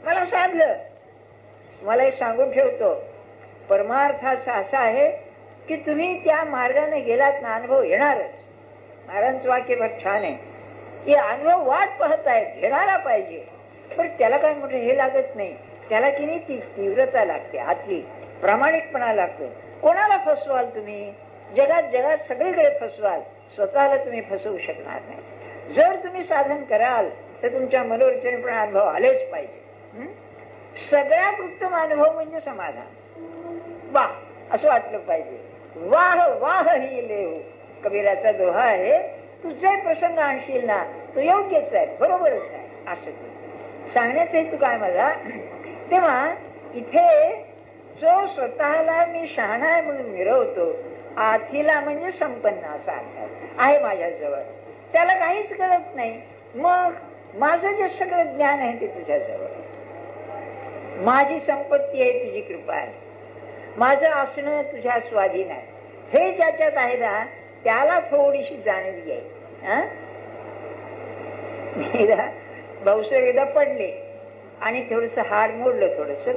मला साधलं. मला एक सांगून ठेवतो, परमार्थाचा असा आहे की तुम्ही त्या मार्गाने गेलात ना, अनुभव येणारच. महाराजांचं वाक्य फार छान आहे की अनुभव वाट पाहताय, घेणारा पाहिजे. पण त्याला काय मोठं हे लागत नाही, त्याला की नाही ती तीव्रता लागते, आतली प्रामाणिकपणा लागतो. कोणाला फसवाल तुम्ही? जगात सगळीकडे फसवाल, स्वतःला तुम्ही फसवू शकणार नाही. जर तुम्ही साधन कराल तर तुमच्या मनोरंजनपणे अनुभव आलेच पाहिजे. सगळ्यात उत्तम अनुभव म्हणजे समाधान. वाह असं वाटलं पाहिजे. वाह वाह ही लेहू, कबीराचा दोहा आहे. तू जे प्रसंग आणशील ना तो योग्यच आहे, बरोबरच आहे, असं सांगण्याचा हेतू काय माझा. तेव्हा इथे जो स्वतःला मी शहाणा आहे म्हणून मिरवतो, आथीला म्हणजे संपन्न असा अर्थ आहे माझ्याजवळ, त्याला काहीच कळत नाही. मग माझं जे सगळं ज्ञान आहे ते तुझ्याजवळ, माझी संपत्ती आहे, तुझी कृपा आहे, माझं असणं तुझ्या स्वाधीन आहे, हे ज्याच्यात आहे ना त्याला थोडीशी जाणीव आहे. भाऊसाहेब एकदा पडले आणि थोडस हाड मोडलं, थोडस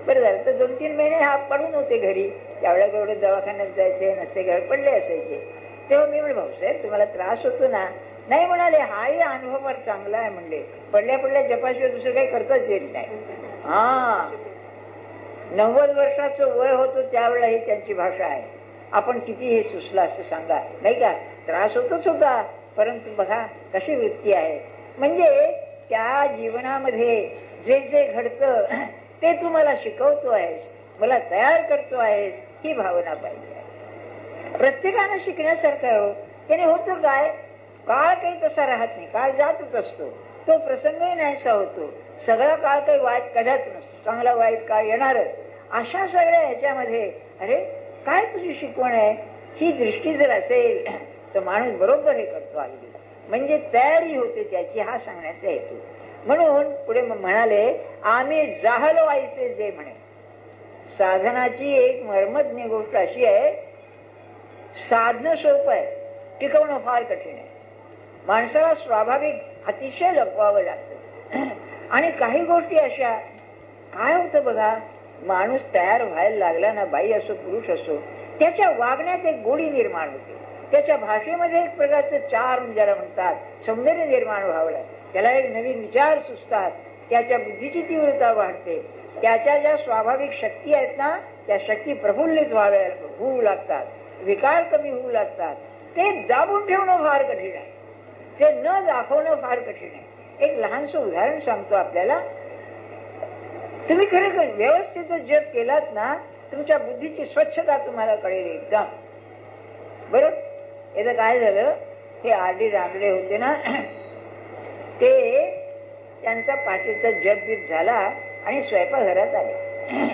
बरं झालं. तर 2-3 महिने हा पडून होते घरी. एवढ्या दवाखान्यात जायचे नसते, घर पडले असायचे. तेव्हा मी म्हणले, भाऊसाहेब तुम्हाला त्रास होतो ना? नाही म्हणाले, हाही अनुभव फार चांगला आहे म्हणले, पडल्या जपाशिवाय दुसरं काही करताच येत नाही. 90 वर्षाचं वय होतं त्यावेळेला ही त्यांची भाषा आहे. आपण किती हे सुचलं असं सांगा, नाही का? त्रास होतोच होता, परंतु बघा कशी वृत्ती आहे. म्हणजे त्या जीवनामध्ये जे जे घडतं ते तू मला शिकवतो आहेस, मला तयार करतो आहेस, ही भावना पाहिजे. प्रत्येकानं शिकण्यासारखं हो. त्याने होतं काय, काळ काही तसा राहत नाही, काळ जातच असतो, तो प्रसंगही नाहीसा होतो. सगळा काळ काही वाईट कदाच नसतो, चांगला वाईट काळ येणारच. अशा सगळ्या ह्याच्यामध्ये अरे काय तुझी शिकवण आहे, ही दृष्टी जर असेल तर माणूस बरोबर हे करतो अगदी, म्हणजे तयारी होते त्याची, हा सांगण्याचा हेतू. म्हणून पुढे म्हणाले, आम्ही जाहलो आईसे जे म्हणे. साधनाची एक मर्मज्ञ गोष्ट अशी आहे, साधनं सोपं आहे, टिकवणं फार कठीण आहे. माणसाला स्वाभाविक अतिशय लपवावं लागतं. आणि काही गोष्टी अशा काय होतं बघा, माणूस तयार व्हायला लागला ना, बाई असो पुरुष असो, त्याच्या वागण्यात एक गोडी निर्माण होते, त्याच्या भाषेमध्ये एक प्रकारचं चार्म ज्याला म्हणतात, सौंदर्य निर्माण व्हावं लागतं. त्याला एक नवीन विचार सुचतात, त्याच्या बुद्धीची तीव्रता वाढते, त्याच्या ज्या स्वाभाविक शक्ती आहेत ना त्या शक्ती प्रफुल्लित होऊ लागतात, विकार कमी होऊ लागतात. ते दाबून ठेवणं फार कठीण आहे, ते न दाखवणं फार कठीण आहे. एक लहानसं उदाहरण सांगतो आपल्याला. तुम्ही खरं व्यवस्थित जप केलात ना, तुमच्या बुद्धीची स्वच्छता तुम्हाला कळेल एकदम. बरोबर. एकदा काय झालं, हे आरडी रांगडे होते ना, ते त्यांचा पाठीचा जप बीप झाला आणि स्वयंपाकघरात आले.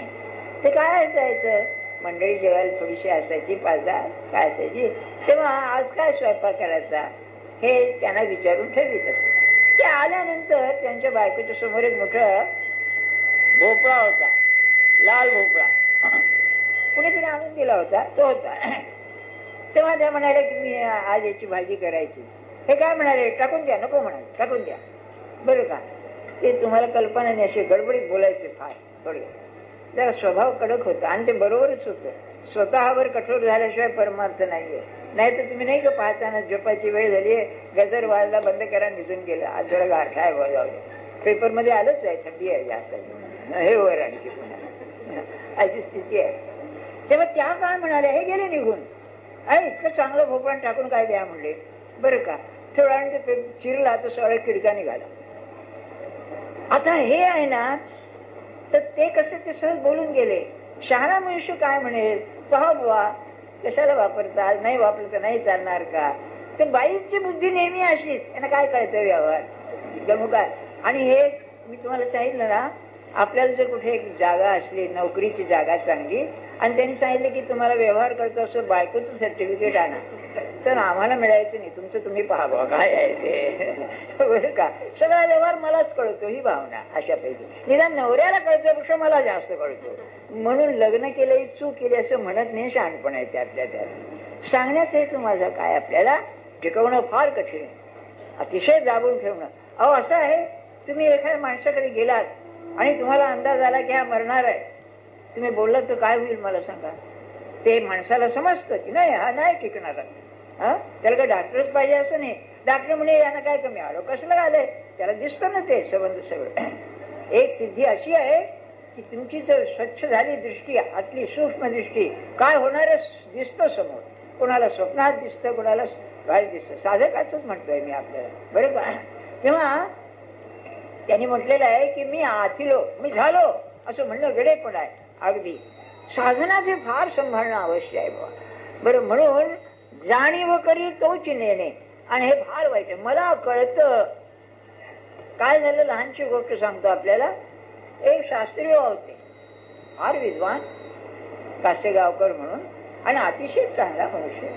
ते काय असायचं, मंडळी जेवायला थोडीशी असायची, 5-10 काय असायची. तेव्हा आज काय स्वयंपाक करायचा हे त्यांना विचारून ठेवीत असे. ते आल्यानंतर त्यांच्या बायकोच्या समोर एक मोठा भोपळा होता, लाल भोपळा, कुणीतरी आणून दिला होता, तो होता. तेव्हा त्या म्हणाले की मी आज याची भाजी करायची. हे काय म्हणाले, टाकून द्या. नको म्हणाले, टाकून द्या. बरं का, ते तुम्हाला कल्पना नाही, असे गडबडीत बोलायचे फार थोडे, जरा स्वभाव कडक होता. आणि ते बरोबरच होतं, स्वतःवर कठोर झाल्याशिवाय परमार्थ नाहीये. नाही तर तुम्ही नाही का पाहताना जपाची वेळ झाली, गजर वाजला, बंद करा, निघून गेला, आज जरा गारठा आहे वर जाऊ दे, पेपरमध्ये आलंच आहे, थंडी आहे जास्त, हे वर आणखी पुन्हा, अशी स्थिती आहे. तेव्हा त्या काय म्हणाल्या, हे गेले निघून. अरे इतकं चांगलं भोपळा टाकून काय द्या म्हणले. बरं का, थोडा आणि ते चिरला तर सगळ्या किडका निघाला. आता हे आहे ना, तर ते कसे ते सहज बोलून गेले. शहाणा मनुष्य काय म्हणेल, पहा बुवा कशाला वापरता, आज नाही वापरलं तर नाही चालणार का. ते बाईची बुद्धी नेहमी अशीच, त्यांना काय कळतं व्यवहार जमू काय. आणि हे मी तुम्हाला सांगितलं ना, आपल्याला जर कुठे एक जागा असली, नोकरीची जागा चांगली, आणि त्यांनी सांगितलं की तुम्हाला व्यवहार करतो असं बायकोचं सर्टिफिकेट आणा, तर आम्हाला मिळायचं नाही, तुमचं तुम्ही पहा बघा काय आहे ते. बरं का, सगळा व्यवहार मलाच कळतो, ही भावना अशापैकी. निदान नवऱ्याला कळतोपेक्षा मला जास्त कळतो, म्हणून लग्न केलं चूक केली असं म्हणत नाही, शहाणपण आहे त्यातल्या त्यात. सांगण्याचं हेतू माझं काय, आपल्याला टिकवणं फार कठीण आहे, अतिशय दाबून ठेवणं. अहो असं आहे, तुम्ही एखाद्या माणसाकडे गेलात आणि तुम्हाला अंदाज आला की हा मरणार आहे, तुम्ही बोललात तर काय होईल मला सांगा. ते माणसाला समजतं की नाही हा नाही टिकणार, त्याला काय डॉक्टरच पाहिजे असं नाही. डॉक्टर म्हणे यांना काय कमी आलं, कसलं आलंय, त्याला दिसतं ना ते संबंध सगळं. एक सिद्धी अशी आहे की तुमची जर स्वच्छ झाली दृष्टी, आतली सूक्ष्म दृष्टी, काय होणार दिसतं समोर. कोणाला स्वप्नात दिसतं, कोणाला बाहेर दिसतं. साधं काचच म्हणतोय मी आपल्याला, बरोबर. तेव्हा त्यांनी म्हटलेलं आहे की मी आथिलो, मी झालो असं म्हणणं वेडेपण आहे. अगदी साधनाचे फार सांभाळणं अवश्य आहे बाबा. बरं, म्हणून जाणीव करी तोच नेणे, आणि हे फार वाईट आहे. मला कळतं काय झालं, लहानशी गोष्ट सांगतो आपल्याला. एक शास्त्रीय होते, फार विद्वान, कासेगावकर म्हणून, आणि अतिशय चांगला मनुष्य.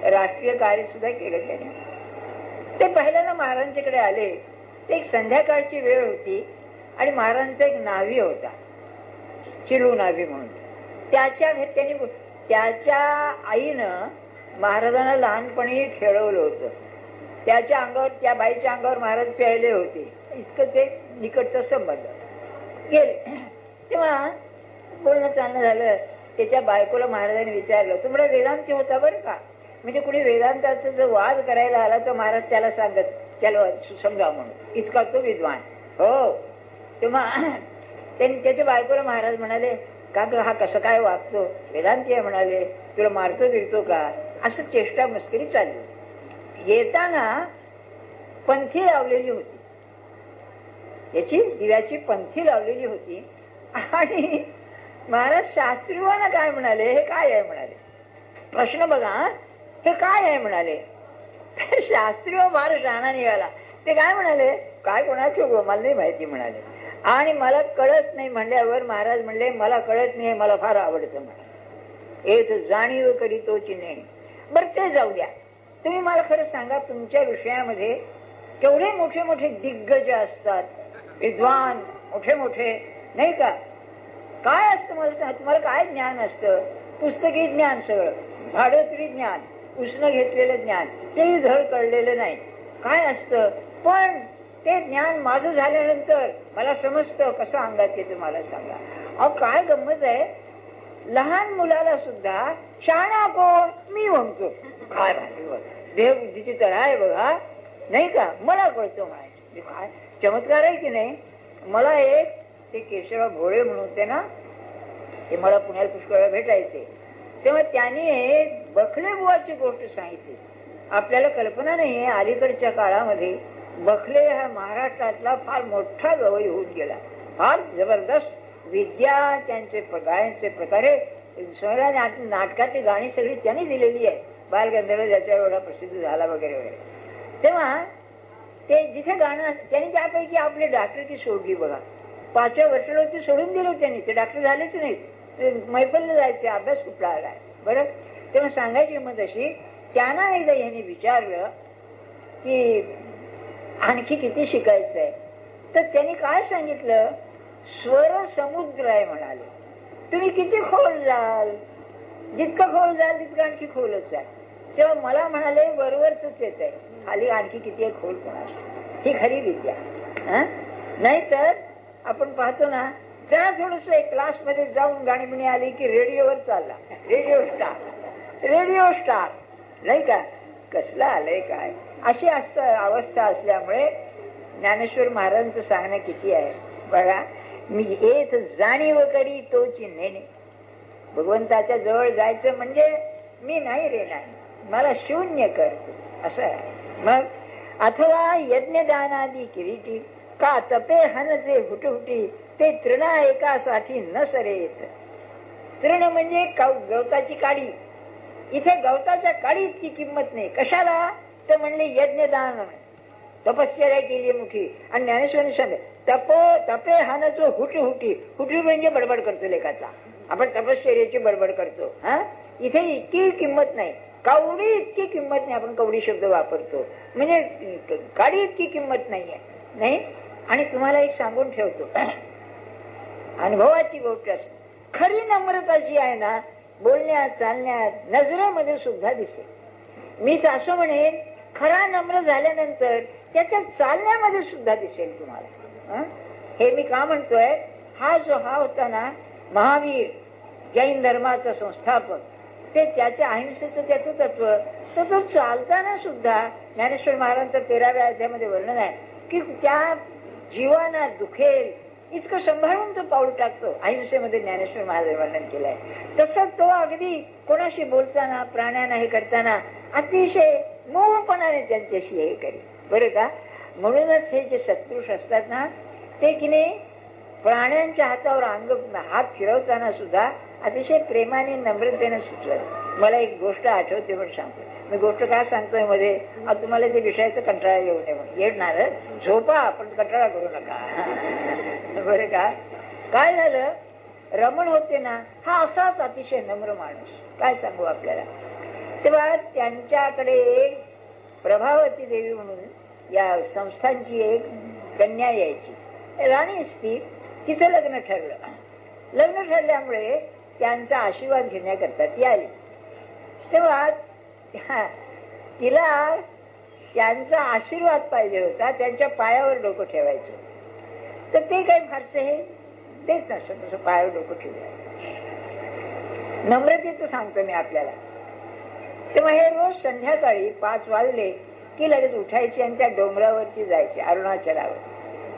राष्ट्रीय कार्य सुद्धा केलं त्याने. ते पहिल्यांदा महाराजांच्याकडे आले. ते एक संध्याकाळची वेळ होती आणि महाराजांचा एक नावी होता, चिलू नावी म्हणून. त्याच्या आईनं महाराजांना लहानपणी खेळवलं होतं. त्याच्या अंगावर, त्या बाईच्या अंगावर महाराज प्यायले होते, इतकं ते निकटचा संबंध. गेले तेव्हा बोलणं चालणं झालं. त्याच्या बायकोला महाराजांनी विचारलं, तुम्हाला वेदांती होता बरं का, म्हणजे कुणी वेदांताचा जर वाद करायला आला तर महाराज त्याला सांगत, त्याला समजा म्हणून, इतका तो विद्वान. हो. तेव्हा त्याच्या बायकोला महाराज म्हणाले, का ग हा कसं काय वागतो, वेदांती आहे म्हणाले, तुला मारतो बिरतो का, असं चेष्टा मस्करी चालली. येताना पंथी लावलेली होती, याची दिव्याची पंथी लावलेली होती. आणि महाराज शास्त्रीवांना काय म्हणाले, हे काय आहे म्हणाले. प्रश्न बघा, हे काय आहे म्हणाले. तर शास्त्रीय फार शहाणा निघाला. ते काय म्हणाले, काय कोणाचं गो मला नाही माहिती म्हणाले. आणि मला कळत नाही म्हणल्यावर महाराज म्हणले, मला कळत नाही, मला फार आवडतं म्हणाले. एक जाणीव करीतो चिन्हे. बरं ते जाऊ द्या, तुम्ही मला खरं सांगा, तुमच्या विषयामध्ये केवढे मोठे मोठे दिग्गज असतात, विद्वान मोठे मोठे, नाही का. काय असतं मला सांगा, तुम्हाला काय ज्ञान असतं. पुस्तकी ज्ञान सगळं, भाडोत्री ज्ञान, उष्ण घेतलेलं ज्ञान, तेही धड कळलेलं नाही. काय असतं, पण ते ज्ञान माझं झाल्यानंतर मला समजतं कसं अंगात येतं मला सांगा. अहो काय गंमत आहे, लहान मुलाला सुद्धा शहाणा कोण मी म्हणतो. काय देह बुद्धीची तळा आहे बघा, नाही का. मला कळतो म्हणायचं, काय चमत्कार आहे की नाही. मला एक ते केशवराव भोळे म्हणून होते ना, ते मला पुण्याला पुष्कळ भेटायचे. तेव्हा त्यांनी एक बखले बुवाची गोष्ट सांगितली. आपल्याला कल्पना नाही, अलीकडच्या काळामध्ये बखले हा महाराष्ट्रातला फार मोठा गवई होऊन गेला. फार जबरदस्त विद्या, त्यांचे गायनचे प्रकारे, नाटकाची गाणी सगळी त्यांनी दिलेली आहे. बालगंधर्व ज्याच्या एवढा प्रसिद्ध झाला वगैरे वगैरे. तेव्हा ते जिथे गाणं, त्यांनी त्यापैकी आपली डॉक्टरकी सोडली बघा. 5व्या वर्षाला ती सोडून दिली त्यांनी, ते डॉक्टर झालेच नाही, मैफलला जायचे, अभ्यास कुठला आलाय बरं. तेव्हा सांगायची मत अशी, त्यांना एकदा यांनी विचारलं की आणखी किती शिकायचं आहे. तर त्यांनी काय सांगितलं, स्वर समुद्र आहे म्हणाले. तुम्ही किती खोल जाल, जितकं खोल जाल तितकं आणखी खोलच आहे. तेव्हा मला म्हणाले वरवरच येत आहे, खाली आणखी किती खोल कोणास. ही खरी विद्या. नाहीतर आपण पाहतो ना, जरा थोडस एक क्लासमध्ये जाऊन गाणी बिणी आली की रेडिओवर चालला, रेडिओ स्टार नाही का, कसला आलंय काय. अशी अवस्था असल्यामुळे ज्ञानेश्वर महाराजांचं सांगणं किती आहे बघा. मी येत जाणीव करी तोची नेणे. भगवंताच्या जवळ जायचं म्हणजे मी नाही रे नाही, मला शून्य करतो असं आहे. मग अथवा यज्ञदानादी किरीटी, का तपे हनचे हुटहुटी, ते तृणा एकासाठी न सरे येत. तृण म्हणजे गवताची काडी. इथे गवताच्या काडी इतकी किंमत नाही. कशाला तर म्हणले यज्ञदान, तपश्चर्या केली मोठी. आणि ज्ञानेश्वरांनी सांगले तपे हानचो हुटहुटी. हुटी म्हणजे बडबड करतो लेखाचा, आपण तपश्चर्याची बडबड करतो. इथे इतकी किंमत नाही, कवडी इतकी किंमत नाही. आपण कवडी शब्द वापरतो म्हणजे काडी इतकी किंमत नाहीये, नाही. आणि तुम्हाला एक सांगून ठेवतो, अनुभवाची गोष्ट असते. खरी नम्रता जी आहे ना, बोलण्यात चालण्यात नजरेमध्ये सुद्धा दिसेल. मी तर असं म्हणेन, खरा नम्र झाल्यानंतर त्याच्या चालण्यामध्ये सुद्धा दिसेल तुम्हाला. हं? हे मी का म्हणतोय, हा होता ना महावीर, जैन धर्माचा संस्थापक, ते त्याच्या अहिंसेचं त्याचं तत्व, तर तो चालताना सुद्धा ज्ञानेश्वर महाराजांचं 13व्या अध्यायामध्ये वर्णन आहे की त्या जीवाना दुखेल इतकं सांभाळून तो पाऊल टाकतो. अहिंसेमध्ये ज्ञानेश्वर महाराज वर्णन केलंय. तसं तो अगदी कोणाशी बोलताना, प्राण्यांना हे करताना अतिशय मऊपणाने त्यांच्याशी हे करी, बरं का. म्हणूनच हे जे सत्पुरुष असतात ना, ते की नाही प्राण्यांच्या हातावर हात फिरवताना सुद्धा अतिशय प्रेमाने, नम्रतेने सुचवत. मला एक गोष्ट आठवते म्हणून सांगतो. मी गोष्ट काय सांगतोय मध्ये, तुम्हाला ते विषयाचा कंटाळा येऊ नये म्हणून. येणार झोपा पण कंटाळा करू नका, बरं का. काय झालं, रमण होते ना, हा असाच अतिशय नम्र माणूस, काय सांगू आपल्याला. तेव्हा त्यांच्याकडे एक प्रभावती देवी म्हणून या संस्थांची एक कन्या यायची, राणी असती. तिचं लग्न ठरलं. लग्न ठरल्यामुळे त्यांचा आशीर्वाद घेण्याकरता ती आली. तेव्हा तिला त्यांचा आशीर्वाद पाहिजे होता, त्यांच्या पायावर डोकं ठेवायचं. तर ते काही फारसे हे देत नसतं, तसं पायावर डोकं ठेवलं. नम्रतेचं सांगतो मी आपल्याला. तेव्हा हे रोज संध्याकाळी 5 वाजले की लगेच उठायची आणि त्या डोंगरावरती जायचे, अरुणाचलावर,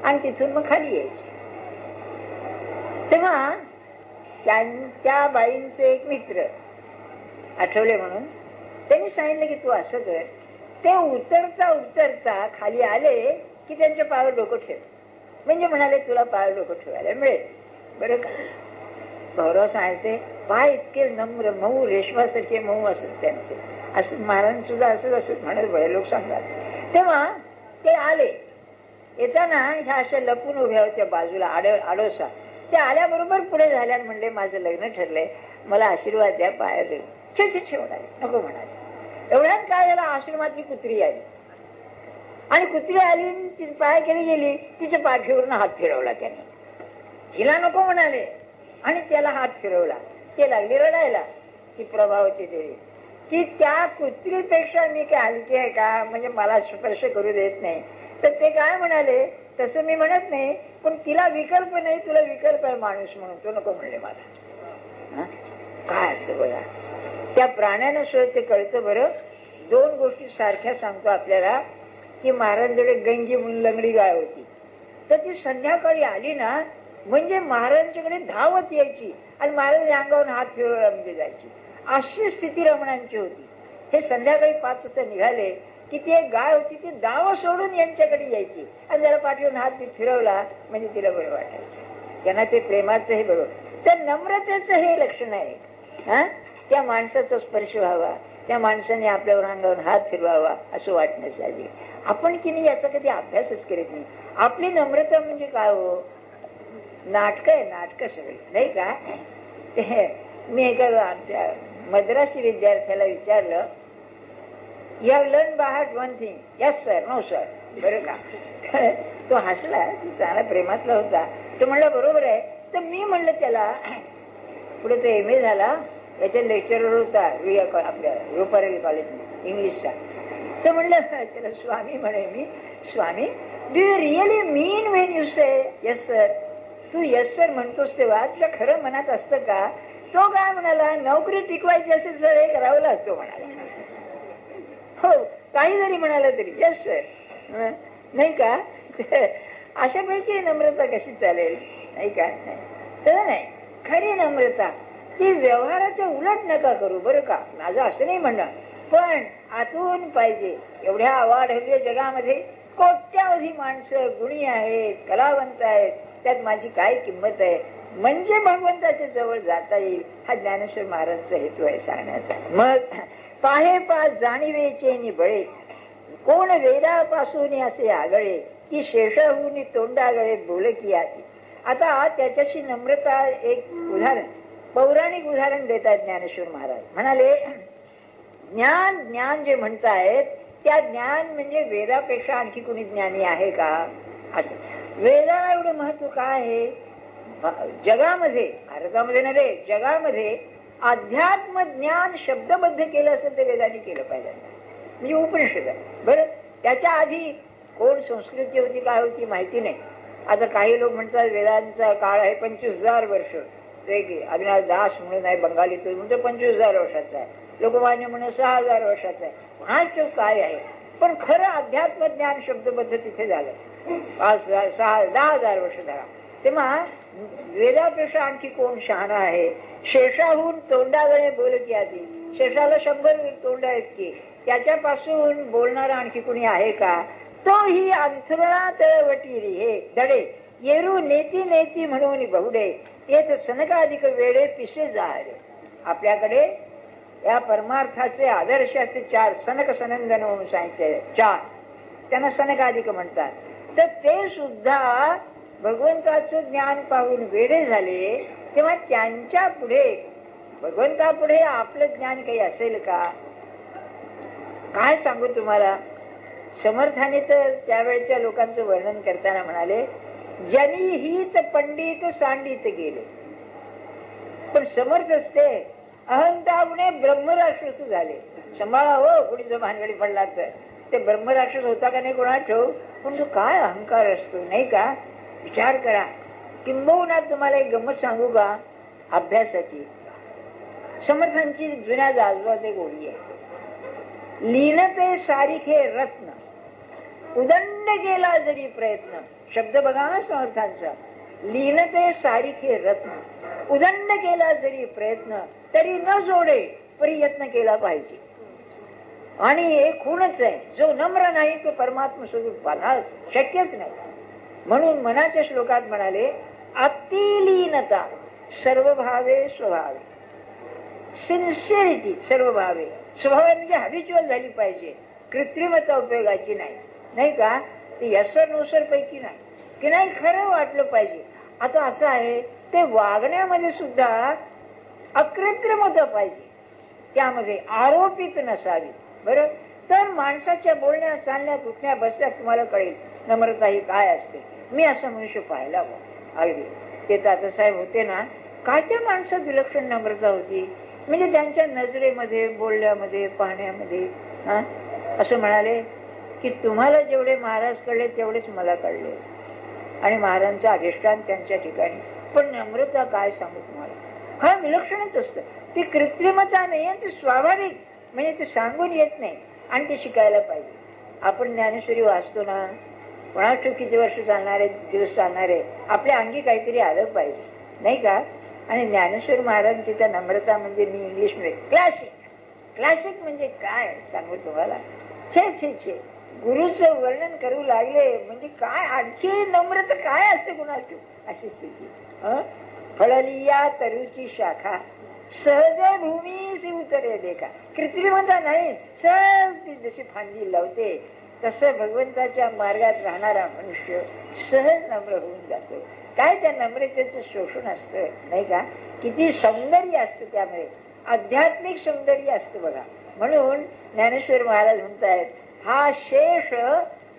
आणि तिथून मग खाली यायचे. तेव्हा त्या बाईंचे एक मित्र आठवले म्हणून त्यांनी सांगितलं की तू असं कर. ते उतरता उतरता खाली आले की त्यांच्या पायावर डोकं ठेव, म्हणजे म्हणाले तुला पायावर डोकं ठेवायला मिळेल, बरं का. भाऊराव सांगायचे पाय इतके नम्र, मऊ, रेशमासारखे मऊ असत त्यांचे. असं महाराज सुद्धा असत म्हणत बरे लोक सांगतात. तेव्हा ते आले. येताना ह्या अशा लपून उभ्या होत्या बाजूला, आडोसा. ते आल्याबरोबर पुढे झाल्या, म्हणले माझं लग्न ठरलंय, मला आशीर्वाद द्या, पायावर देऊ. छे म्हणाले, नको म्हणाले. एवढ्यात काय झालं, आश्रमातली कुत्री आली, आणि कुत्री आली, ती पायाकडे गेली, तिच्या पाठीवरून हात फिरवला त्याने. हिला नको म्हणाले आणि त्याला हात फिरवला. ते लागली रडायला, ती प्रभावती देवी, की त्या कुत्रीपेक्षा मी काय हलकी आहे का, म्हणजे मला स्पर्श करू देत नाही. तर ते काय म्हणाले, तसं मी म्हणत नाही, पण तिला विकल्प नाही, तुला विकल्प आहे माणूस म्हणून, तो नको म्हणले मला. काय असतं बघा, त्या प्राण्यानं सुद्धा ते कळतं. बरं, 2 गोष्टी सारख्या सांगतो आपल्याला, की महाराजांकडे गंगी म्हणून लंगडी गाय होती. तर ती संध्याकाळी आली ना, म्हणजे महाराजांच्याकडे धावत यायची आणि महाराजांच्या अंगावर हात फिरवला म्हणजे जायची. अशी स्थिती रमणांची होती. हे संध्याकाळी 5 वाजता निघाले की ती एक गाय होती, ती दाव सोडून यांच्याकडे यायची आणि जरा पाठीवरून हात फिरवला म्हणजे तिला बरं वाटायचं. त्यांना ते प्रेमाचं हे बरोबर, त्या नम्रतेचं हे लक्षण आहे. त्या माणसाचा स्पर्श व्हावा, त्या माणसाने आपल्यावर अंगावर हात फिरवावा असं वाटण्यासाठी. आपण की नाही याचा कधी अभ्यासच करीत नाही. आपली नम्रता म्हणजे काय हो, नाटक आहे, नाटक सगळी, नाही का. ते मी एका आमच्या मद्रासी विद्यार्थ्याला विचारलं, you have learn by heart one thing, yes sir, no sir, बरं का. तो हसला, चांगला प्रेमातला होता. तो म्हणला बरोबर आहे. तर मी म्हणलं त्याला, पुढे तो MA झाला, याच्या लेक्चरर होता आपल्या रुपारेल कॉलेज इंग्लिशचा. तर म्हणलं त्याला स्वामी म्हणे मी, Swami do you really mean when you say yes sir. तू यस सर म्हणतोस तेव्हा तुझ्या खरं मनात असतं का. तो काय म्हणाला, नोकरी टिकवायची असेल सर हे करावं लागतो म्हणाला. हो, काही जरी म्हणाला तरी यस सर, नाही का. अशापैकी नम्रता कशी चालेल, नाही का. तसं नाही, खरी नम्रता ती व्यवहाराच्या उलट नका करू, बरं का. माझं असं नाही म्हणणं, पण आतून पाहिजे. एवढ्या अवाढव्य जगामध्ये कोट्यावधी माणसं गुणी आहेत, कलावंत आहेत, त्यात माझी काय किंमत आहे, म्हणजे भगवंताच्या जवळ जाता येईल. हा ज्ञानेश्वर महाराजचा हेतू आहे सांगण्याचा. मग पाहे पा जाणीवेचे नि बळे, कोण वेदापासून असे आगळे, की शेषाहून तोंडागळे बोल की आती. आता त्याच्याशी नम्रता एक उदाहरण, पौराणिक उदाहरण देतात ज्ञानेश्वर महाराज. म्हणाले, ज्ञान जे म्हणतायत त्या ज्ञान म्हणजे वेदापेक्षा आणखी कोणी ज्ञानी आहे का. असं वेदाला एवढं महत्व काय आहे जगामध्ये, भारतामध्ये नव्हे जगामध्ये. अध्यात्म ज्ञान शब्दबद्ध केलं असेल तर वेदांनी केलं पाहिजे, म्हणजे उपनिषद आहे. बरं, त्याच्या आधी कोण संस्कृती होती काय होती माहिती नाही, आता काही लोक म्हणतात वेदांचा काळ आहे 25,000 वर्ष. अविनाश दास म्हणून आहे बंगाली, तो म्हणतो 25,000 वर्षाचा आहे. लोकमान्य म्हणून 6,000 वर्षाचा आहे. कोणाच काय आहे, पण खरं अध्यात्म ज्ञान शब्दबद्ध तिथे झालं 5,000 6,000 10,000 वर्ष धरा. तेव्हा वेदापेक्षा आणखी कोण शहाणा आहे. शेषाहून तोंडागणे बोल की आधी, शेषाला 100 तोंड आहेत की, त्याच्यापासून बोलणारा आणखी कोणी आहे का. तो ही अंथरुणा तळवटी हे धडे येरू नेती नेती म्हणून बहुडे येत सनकाधिक वेळे पिसे जाहरे. आपल्याकडे या परमार्थाचे आदर्शाचे 4 सनक सनंदन म्हणून सांगितले, 4 त्यांना सनकाधिक म्हणतात. तर ते सुद्धा भगवंताचं ज्ञान पाहून वेडे झाले. तेव्हा त्यांच्या पुढे भगवंतापुढे आपलं ज्ञान काही असेल का. काय सांगू तुम्हाला. समर्थाने तर त्यावेळच्या लोकांचं वर्णन करताना म्हणाले, जनी हित पंडित सांडित गेले. पण समर्थ असते अहंतामुळे ब्रह्मराक्षस झाले. सांभाळा हो, कुणीचं भानगडी पडला तर. ते ब्रह्मराक्षस होता का नाही कोणा ठेव, पण तो काय अहंकार असतो नाही का. विचार करा. किंबहुना तुम्हाला एक गंमत सांगू का अभ्यासाची. समर्थांची जुन्या जाजवात एक ओळी आहे, लीनते सारिखे रत्न उदंड केला जरी प्रयत्न. शब्द बघा ना समर्थांचा, लीनते सारिखे रत्न उदंड केला जरी प्रयत्न तरी न जोडे प्रयत्न केला पाहिजे. आणि हे खूणच आहे, जो नम्र नाही तो परमात्मा स्वरूप पाहणार शक्यच नाही. म्हणून मनाच्या श्लोकात म्हणाले, अतिलीनता सर्वभावे स्वभावे. सिन्सिअरिटी सर्वभावे, स्वभाव म्हणजे हॅबिच्युअल झाली पाहिजे, कृत्रिमता उपयोगाची नाही, नाही का. ती यसर नुसर पैकी नाही की नाही, खरं वाटलं पाहिजे. आता असं आहे, ते वागण्यामध्ये सुद्धा अकृत्रिमता पाहिजे, त्यामध्ये आरोपित नसावी. बरं, तर माणसाच्या बोलण्या चालण्यात उठण्या बसण्यात तुम्हाला कळेल नम्रता ही काय असते. मी असं मनुष्य पाहिला अगदी. ते तात्यासाहेब होते ना, काय त्या माणसात विलक्षण नम्रता होती. म्हणजे त्यांच्या नजरेमध्ये, बोलण्यामध्ये, पाहण्यामध्ये. असं म्हणाले की तुम्हाला जेवढे महाराज कळले तेवढेच मला कळले, आणि महाराजांचं अधिष्ठान त्यांच्या ठिकाणी. पण नम्रता काय सांगू तुम्हाला, हा विलक्षणच असतं. ती कृत्रिमता नाही, ती स्वाभाविक, म्हणजे ते सांगून येत नाही आणि ते शिकायला पाहिजे. आपण ज्ञानेश्वरी वाचतो ना, कोणाच किती वर्ष चालणारे, दिवस चालणारे, आपल्या अंगी काहीतरी आलं पाहिजे नाही का. आणि ज्ञानेश्वर महाराजांची त्या नम्रता म्हणजे, मी इंग्लिशमध्ये क्लासिक म्हणजे काय सांगू तुम्हाला. छे छे छे, गुरुचं वर्णन करू लागले म्हणजे काय आणखी नम्रता काय असते कुणाला अशी स्थिती. फळलिया तरुची शाखा सहज भूमी उतरे देखा. कृत्रिमता नाही, सहज ती जशी फांदी लावते तसं भगवंताच्या मार्गात राहणारा मनुष्य सहज नम्र होऊन जातो. काय त्या नम्रतेचं शोषण असतं नाही का. किती सौंदर्य असतं त्यामध्ये, आध्यात्मिक सौंदर्य असतं बघा. म्हणून ज्ञानेश्वर महाराज म्हणतायत, हा शेष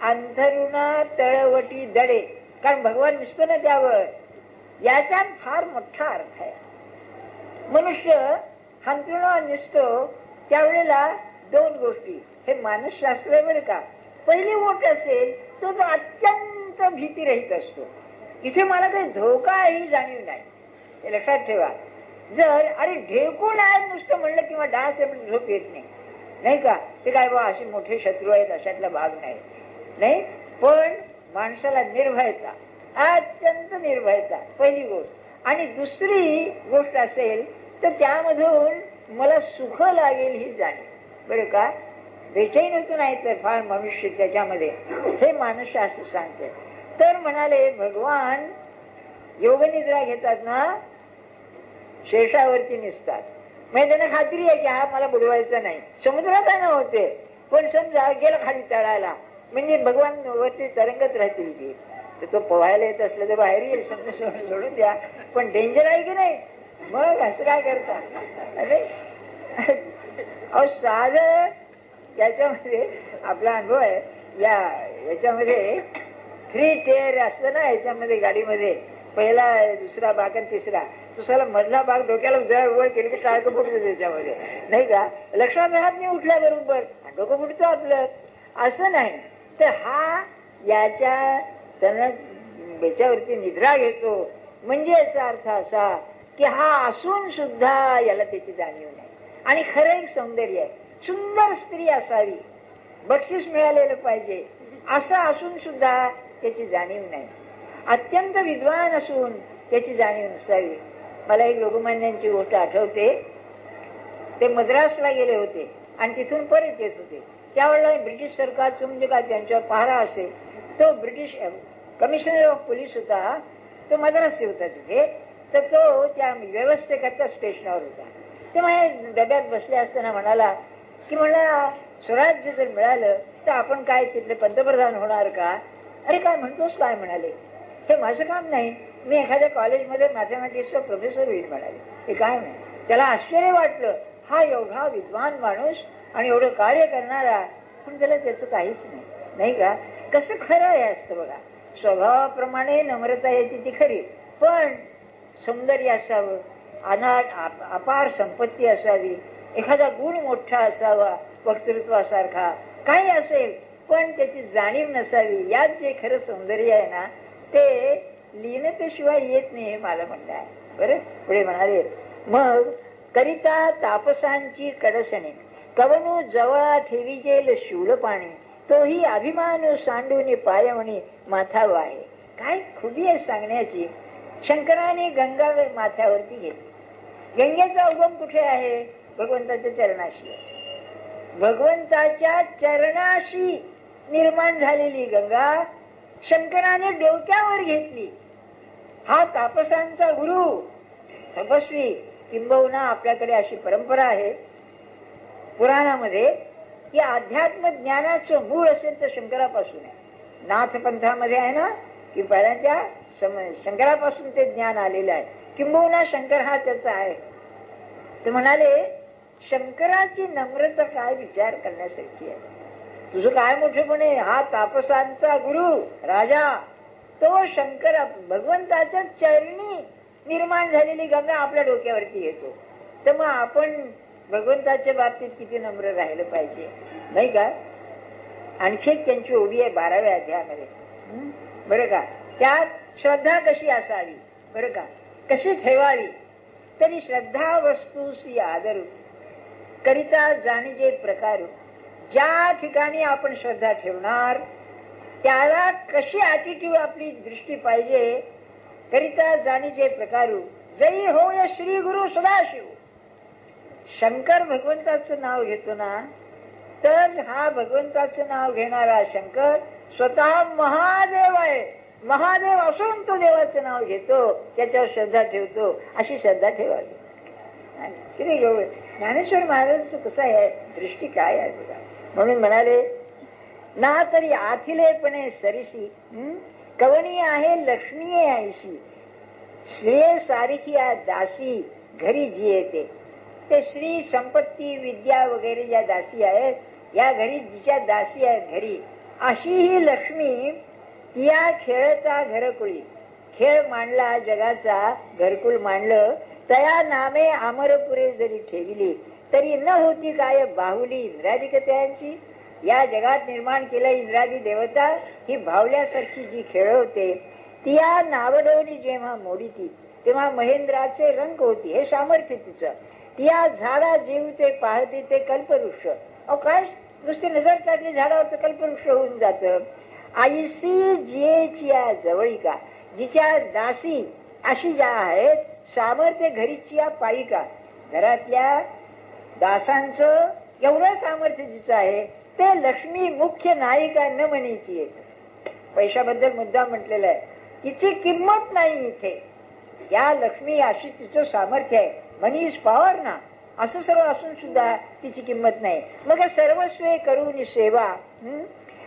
अंथरुणा तळवटी दडे. कारण भगवान दिसतो ना त्यावर, याच्यात फार मोठा अर्थ आहे. मनुष्य अंथरुणा दिसतो त्यावेळेला 2 गोष्टी, हे मानसशास्त्र बरं का. पहिली गोष्ट असेल तो अत्यंत भीतीरहित असतो. इथे मला काही धोका ही जाणीव नाही, हे लक्षात ठेवा. जर अरे ढेकून आहे नुसतं म्हणलं किंवा डास आहे म्हणजे झोप येत नाही, नाही का. ते काय बा असे मोठे शत्रू आहेत अशातला भाग नाही, नाही. पण माणसाला निर्भयता, अत्यंत निर्भयता पहिली गोष्ट. आणि दुसरी गोष्ट असेल तर त्यामधून मला सुख लागेल ही जाणीव, बरं का. बेचैन होतो नाही तर फार मनुष्य त्याच्यामध्ये, हे मानसशास्त्र सांगते. तर म्हणाले भगवान योगनिद्रा घेतात ना, शेषावरती निसतात. म्हणजे त्यांना खात्री आहे की हा मला बुडवायचा नाही. समुद्रात आहे ना होते, पण समजा गेला खाली तळायला म्हणजे भगवान वरती तरंगत राहतील की. तर तो पोहायला येत असलं तर बाहेर येईल, समजा सोडून द्या. पण डेंजर आहे की नाही, मग असं काय करता. अरे अहो साध याच्यामध्ये आपला अनुभव आहे. याच्यामध्ये 3 टेअर असतं ना याच्यामध्ये, गाडीमध्ये पहिला, दुसरा भाग आणि तिसरा. दुसऱ्याला मधला भाग डोक्याला जळ वर केलं की टाळकं फुटतं त्याच्यामध्ये, नाही का. लक्षात राहत नाही उठल्याबरोबर डोकं फुटतं आपलं. असं नाही तर हा याच्या त्यांना बेच्यावरती निद्रा घेतो, म्हणजे याचा अर्थ असा की हा असून सुद्धा याला त्याची जाणीव नाही. आणि खरं एक सौंदर्य आहे, सुंदर स्त्री असावी, बक्षीस मिळालेलं पाहिजे असं असून सुद्धा त्याची जाणीव नाही. अत्यंत विद्वान असून त्याची जाणीव नसावी. मला एक लोकमान्यांची गोष्ट आठवते. ते मद्रासला गेले होते आणि तिथून परत येत होते. त्यावेळेला ब्रिटिश सरकारचं म्हणजे काय त्यांच्यावर पहारा असेल, तो ब्रिटिश कमिशनर ऑफ पोलीस होता, तो मद्रासचे होता तिथे. तर तो त्या व्यवस्थेकरता स्टेशनवर होता. ते माझ्या डब्यात बसले असताना म्हणाला की म्हणा स्वराज्य जर मिळालं तर आपण काय तिथले पंतप्रधान होणार का? अरे काय म्हणतोस काय? म्हणाले हे माझं काम नाही, मी एखाद्या कॉलेजमध्ये मॅथमॅटिक्सचा प्रोफेसर होईल म्हणाले. हे काय नाही. त्याला आश्चर्य वाटलं, हा एवढा विद्वान माणूस आणि एवढं कार्य करणारा, पण त्याला त्याचं काहीच नाही, नाही का? कसं खरं हे असतं बघा. स्वभावाप्रमाणे नम्रता याची ती खरी, पण सौंदर्य असावं, अपार संपत्ती असावी, एखादा गुण मोठा असावा, वक्तृत्वासारखा काही असेल, पण त्याची जाणीव नसावी. यात जे खरं सौंदर्य आहे ना, ते लिहिण्याशिवाय येत नाही, हे मला म्हणणं आहे. बरं, पुढे म्हणाले, मग करिता तापसांची कडसणी कवनू जवळा ठेवी जेल शूल पाणी, तोही अभिमान सांडून पायवणी माथावा आहे. काय खुबी आहे सांगण्याची. शंकराने गंगा माथ्यावरती घेतली. गंगेचा उगम कुठे आहे? भगवंताच्या चरणाशी. भगवंताच्या चरणाशी निर्माण झालेली गंगा शंकराने डोक्यावर घेतली. हा तापसांचा गुरु तपस्वी, किंबहुना आपल्याकडे अशी परंपरा आहे पुराणामध्ये की अध्यात्म ज्ञानाचं मूळ असेल तर शंकरापासून आहे. नाथ पंथामध्ये आहे ना की पहिल्यांदा शंकरापासून ते ज्ञान आलेलं आहे, किंबहुना शंकर हा त्याचा आहे. ते म्हणाले शंकराची नम्रता काय विचार करण्यासारखी आहे. तुझं काय मोठेपणे, हा तापसांचा गुरु राजा, तो शंकर भगवंताच्या चरणी निर्माण झालेली गंगा आपल्या डोक्यावरती येतो. तर मग आपण भगवंताच्या बाबतीत किती नम्र राहिलं पाहिजे, नाही का? आणखी त्यांची ओवी आहे 12व्या अध्यायामध्ये, बरं का? त्यात श्रद्धा कशी असावी, बरं का, कशी ठेवावी. तरी श्रद्धा वस्तूसी आदरू करिता जाणीजे प्रकार. ज्या ठिकाणी आपण श्रद्धा ठेवणार त्याला कशी ॲटिट्यूड आपली दृष्टी पाहिजे. करिता जाणीजे प्रकारू जई होय श्री गुरु सदाशिव. शंकर भगवंताचं नाव घेतो ना, तर हा भगवंताचं नाव घेणारा शंकर स्वतः महादेव आहे. महादेव असून तो देवाचं नाव घेतो, त्याच्यावर श्रद्धा ठेवतो. अशी श्रद्धा ठेवावी. किती ज्ञानेश्वर महाराजांचं कसं आहे, दृष्टी काय आहे बघा. म्हणून म्हणाले ना तरी आथिलेपणे सरिसी कवणी आहे लक्ष्मी ऐशी. श्रेय सारिखी दासी घरी जी येते. ते श्री संपत्ती विद्या वगैरे ज्या दासी आहेत, या घरी जिच्या दासी आहेत घरी, अशी ही लक्ष्मी या खेळता घरकुळी. खेळ मांडला जगाचा, घरकुल मांडलं, तया नामे अमरपुरे जरी ठेविली तरी न होती काय बाहुली इंद्राधिकत्यांची. या जगात निर्माण केलं इंद्रादी देवता, ही भावल्यासारखी जी खेळवते, ती या नावडवणी जेव्हा मोडीती तेव्हा महेंद्राचे रंग होती. हे सामर्थ्य तिचं. या झाडा जीवते पाहते ते कल्पवृक्ष. अहो काय नुसती नजर टाकली झाडावर तर कल्पवृक्ष होऊन जात. आईसी जियेची जवळिका, जिच्या दासी अशी ज्या आहेत, सामर्थ्य घरीची या पायिका. घरातल्या दासांचं एवढं सामर्थ्य जिचं आहे ते लक्ष्मी मुख्य नायिका न म्हणीची आहे. पैशाबद्दल मुद्दा म्हटलेला आहे, तिची किंमत नाही इथे. या लक्ष्मी अशी तिचं सामर्थ्य आहे. मनी इज पॉवर ना, असं सर्व असून सुद्धा तिची किंमत नाही. मग सर्वस्वे करून सेवा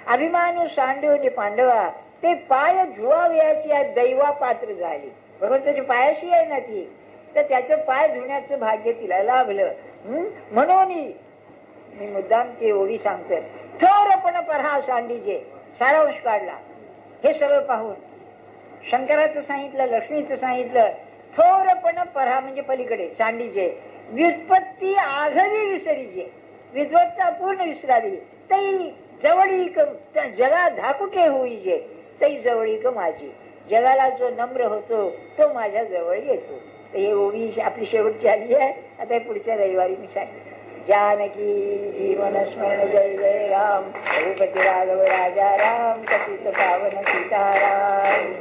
अभिमानू सांडून पांडवा. ते पाय धुवाव्याची दैवा पात्र झाली. भगवंताची पायाशी आहे ना ती, तर त्याचं पाय धुण्याचं भाग्य तिला लाभलं. म्हणून मी मुद्दाम ती ओळी सांगतोय. थोरपण परा सांडीजे, सारांश काढला. हे सगळं पाहून शंकराचं सांगितलं, लक्ष्मीचं सांगितलं. थोरपण परा म्हणजे पलीकडे सांडीजे, व्युत्पत्ती आघवी विसरीजे. विद्वत्ता पूर्ण विसरावी. तई जवळीक जगा धाकुटे होईजे, तई जवळीक माझी. जगाला जो नम्र होतो तो माझ्या जवळ येतो. तर हे ओवी आपली शेवटची आली आहे. आता पुढच्या रविवारी मी सांगितलं. जानकी जीवन स्मरण जय जय राम. रघुपती राघव राजा राम. पतित पावन सीताराम.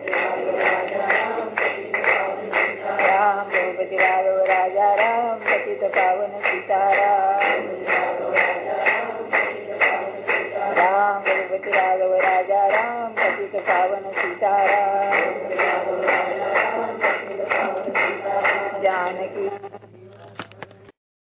राम रघुपती राघव राजा राम. पतित पावन सीताराम. राम रघुपती राघव राजा राम. पतित पावन सीताराम. जानकी